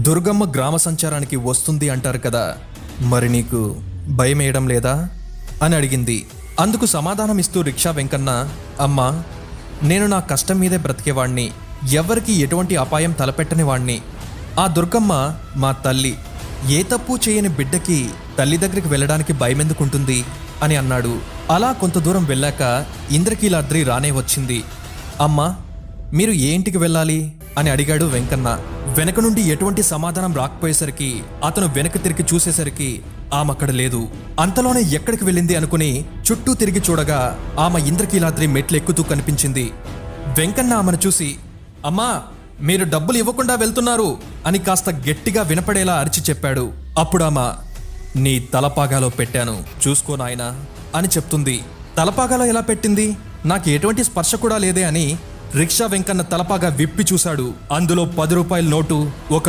దుర్గమ్మ గ్రామ సంచారానికి వస్తుంది అంటారు కదా, మరి నీకు భయమేయడం లేదా అని అడిగింది. అందుకు సమాధానమిస్తూ రిక్షా వెంకన్న, అమ్మా, నేను నా కష్టం మీదే బ్రతికేవాణ్ణి, ఎవరికి ఎటువంటి అపాయం తలపెట్టని వాణ్ణి. ఆ దుర్గమ్మ మా తల్లి, ఏ తప్పు చేయని బిడ్డకి తల్లి దగ్గరికి వెళ్ళడానికి భయమెందుకుంటుంది అని అన్నాడు. అలా కొంత దూరం వెళ్ళాక ఇంద్రకీలాద్రి రానే వచ్చింది. అమ్మా, మీరు ఏ ఇంటికి వెళ్ళాలి అని అడిగాడు వెంకన్న. వెనక నుండి ఎటువంటి సమాధానం రాకపోయేసరికి అతను వెనక్కి తిరిగి చూసేసరికి ఆమె అక్కడ లేదు. అంతలోనే ఎక్కడికి వెళ్ళింది అనుకుని చుట్టూ తిరిగి చూడగా ఆమె ఇంద్రకీలాద్రి మెట్లెక్కుతూ కనిపించింది. వెంకన్న ఆమెను చూసి, అమ్మా, మీరు డబ్బులు ఇవ్వకుండా వెళ్తున్నారు అని కాస్త గట్టిగా వినపడేలా అరిచి చెప్పాడు. అప్పుడామా, నీ తలపాగాలో పెట్టాను, చూసుకో నాయనా అని చెప్తుంది. తలపాగాలో ఎలా పెట్టింది? నాకు ఎటువంటి స్పర్శ కూడా లేదే అని రిక్షా వెంకన్న తలపాగా విప్పి చూశాడు. అందులో 10 రూపాయల నోటు, ఒక